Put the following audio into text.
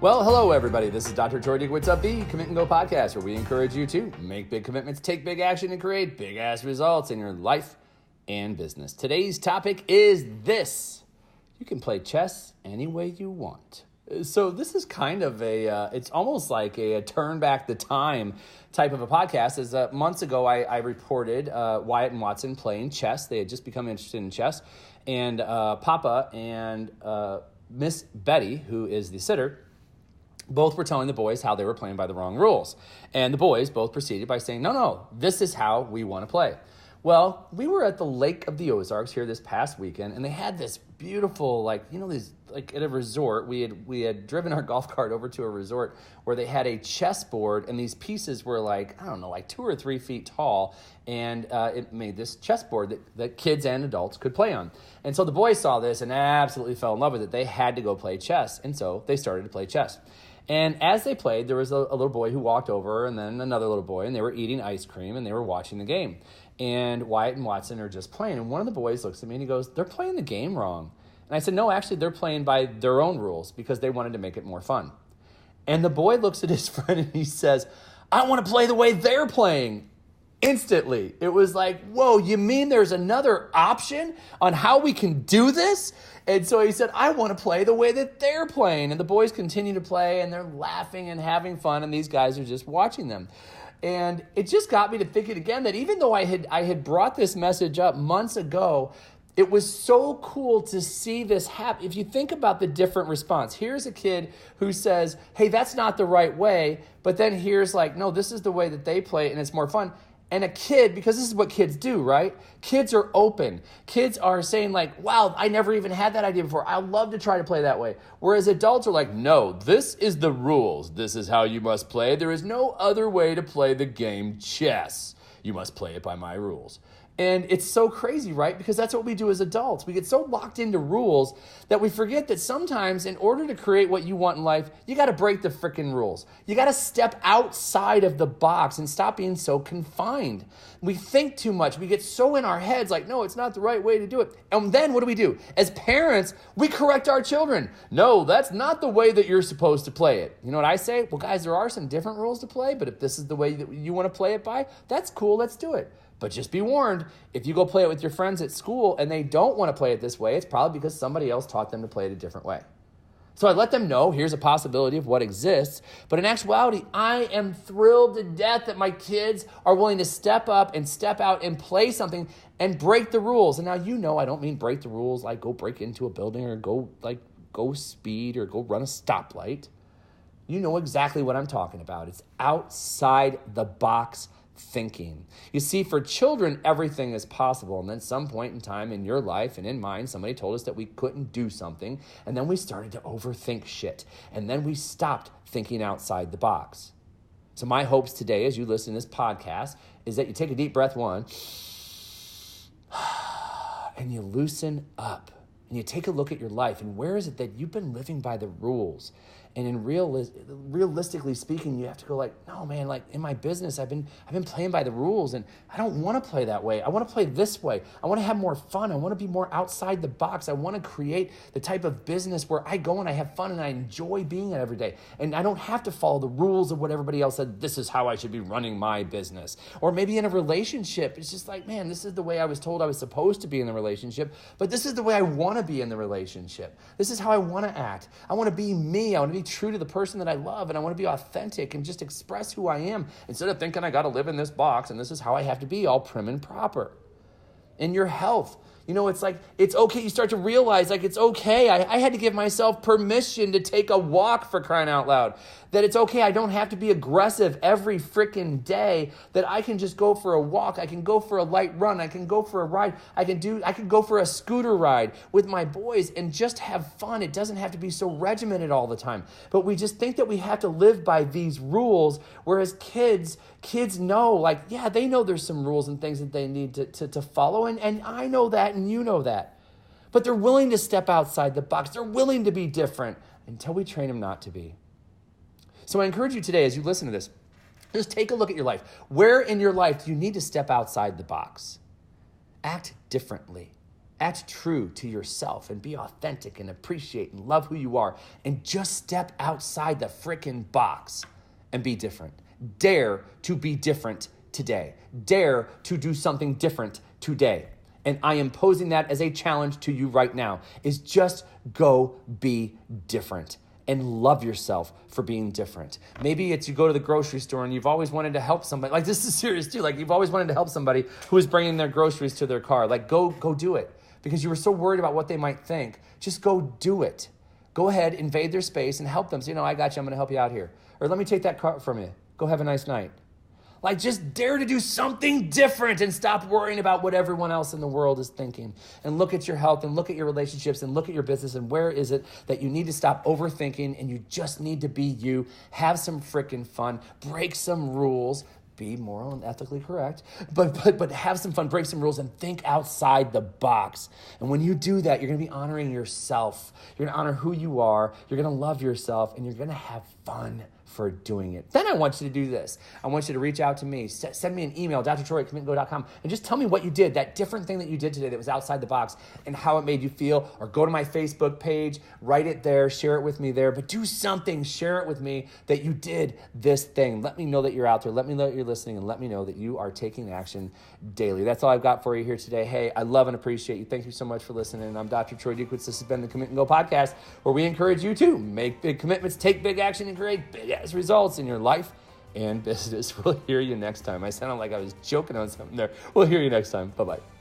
Well, hello, everybody. This is Dr. Troy Dieckowitz of the Commit and Go podcast, where we encourage you to make big commitments, take big action, and create big-ass results in your life and business. Today's topic is this. You can play chess any way you want. So this is kind of it's almost like a turn back the time type of a podcast. As months ago, I reported Wyatt and Watson playing chess. They had just become interested in chess. And Papa and Miss Betty, who is the sitter, both were telling the boys how they were playing by the wrong rules. And the boys both proceeded by saying, no, this is how we want to play. Well, we were at the Lake of the Ozarks here this past weekend, and they had this beautiful, at a resort. We had driven our golf cart over to a resort where they had a chessboard, and these pieces were 2 or 3 feet tall, and it made this chessboard that kids and adults could play on. And so the boys saw this and absolutely fell in love with it. They had to go play chess, and so they started to play chess. And as they played, there was a little boy who walked over, and then another little boy, and they were eating ice cream, and they were watching the game. And Wyatt and Watson are just playing, and one of the boys looks at me, and he goes, "They're playing the game wrong." And I said, "No, actually, they're playing by their own rules because they wanted to make it more fun." And the boy looks at his friend, and he says, "I want to play the way they're playing." Instantly, it was like, whoa, you mean there's another option on how we can do this? And so he said, I want to play the way that they're playing. And the boys continue to play, and they're laughing and having fun, and these guys are just watching them. And it just got me to thinking again that even though I had brought this message up months ago, it was so cool to see this happen. If you think about the different response, here's a kid who says, hey, that's not the right way. But then here's no, this is the way that they play, and it's more fun. And a kid, because this is what kids do, right? Kids are open. Kids are saying wow, I never even had that idea before. I'd love to try to play that way. Whereas adults are like, no, this is the rules. This is how you must play. There is no other way to play the game chess. You must play it by my rules. And it's so crazy, right? Because that's what we do as adults. We get so locked into rules that we forget that sometimes in order to create what you want in life, you got to break the freaking rules. You got to step outside of the box and stop being so confined. We think too much. We get so in our heads no, it's not the right way to do it. And then what do? As parents, we correct our children. No, that's not the way that you're supposed to play it. You know what I say? Well, guys, there are some different rules to play, but if this is the way that you want to play it by, that's cool. Let's do it. But just be warned, if you go play it with your friends at school and they don't want to play it this way, it's probably because somebody else taught them to play it a different way. So I let them know, here's a possibility of what exists. But in actuality, I am thrilled to death that my kids are willing to step up and step out and play something and break the rules. And now I don't mean break the rules like go break into a building or go speed or go run a stoplight. You know exactly what I'm talking about. It's outside the box thinking. You see, for children, everything is possible. And then some point in time in your life and in mine, somebody told us that we couldn't do something. And then we started to overthink shit. And then we stopped thinking outside the box. So my hopes today, as you listen to this podcast, is that you take a deep breath, one, and you loosen up. And you take a look at your life. And where is it that you've been living by the rules? And in realistically speaking, you have to go no, man, in my business, I've been playing by the rules, and I don't want to play that way. I want to play this way. I want to have more fun. I want to be more outside the box. I want to create the type of business where I go and I have fun and I enjoy being it every day. And I don't have to follow the rules of what everybody else said. This is how I should be running my business. Or maybe in a relationship, it's just man, this is the way I was told I was supposed to be in the relationship, but this is the way I want to be in the relationship. This is how I want to act. I want to be me. I want to be true to the person that I love, and I want to be authentic and just express who I am instead of thinking I got to live in this box and this is how I have to be, all prim and proper. In your health, it's okay. You start to realize it's okay. I had to give myself permission to take a walk, for crying out loud. That it's okay. I don't have to be aggressive every freaking day. That I can just go for a walk. I can go for a light run. I can go for a ride. I can go for a scooter ride with my boys and just have fun. It doesn't have to be so regimented all the time. But we just think that we have to live by these rules, whereas kids know, they know there's some rules and things that they need to follow, and I know that, and you know that. But they're willing to step outside the box. They're willing to be different until we train them not to be. So I encourage you today, as you listen to this, just take a look at your life. Where in your life do you need to step outside the box? Act differently. Act true to yourself and be authentic and appreciate and love who you are. And just step outside the frickin' box and be different. Dare to be different today. Dare to do something different today. And I am posing that as a challenge to you right now, is just go be different and love yourself for being different. Maybe it's you go to the grocery store and you've always wanted to help somebody. Like, this is serious too. Like, you've always wanted to help somebody who is bringing their groceries to their car. Like, go do it because you were so worried about what they might think. Just go do it. Go ahead, invade their space and help them. So, I got you. I'm going to help you out here. Or let me take that cart from you. Go have a nice night. Like, just dare to do something different and stop worrying about what everyone else in the world is thinking. And look at your health and look at your relationships and look at your business and where is it that you need to stop overthinking and you just need to be you. Have some freaking fun. Break some rules. Be moral and ethically correct, but have some fun, break some rules, and think outside the box. And when you do that, you're going to be honoring yourself. You're going to honor who you are. You're going to love yourself, and you're going to have fun for doing it. Then I want you to do this. I want you to reach out to me. Send me an email, drtroy@commitandgo.com, and just tell me what you did, that different thing that you did today that was outside the box and how it made you feel. Or go to my Facebook page, write it there, share it with me there, but do something, share it with me that you did this thing. Let me know that you're out there. Let me know that you're listening, and let me know that you are taking action daily. That's all I've got for you here today. Hey, I love and appreciate you. Thank you so much for listening. I'm Dr. Troy Dukowitz. This has been the Commit and Go podcast, where we encourage you to make big commitments, take big action, and create big results in your life and business. We'll hear you next time. I sounded like I was joking on something there. We'll hear you next time. Bye-bye.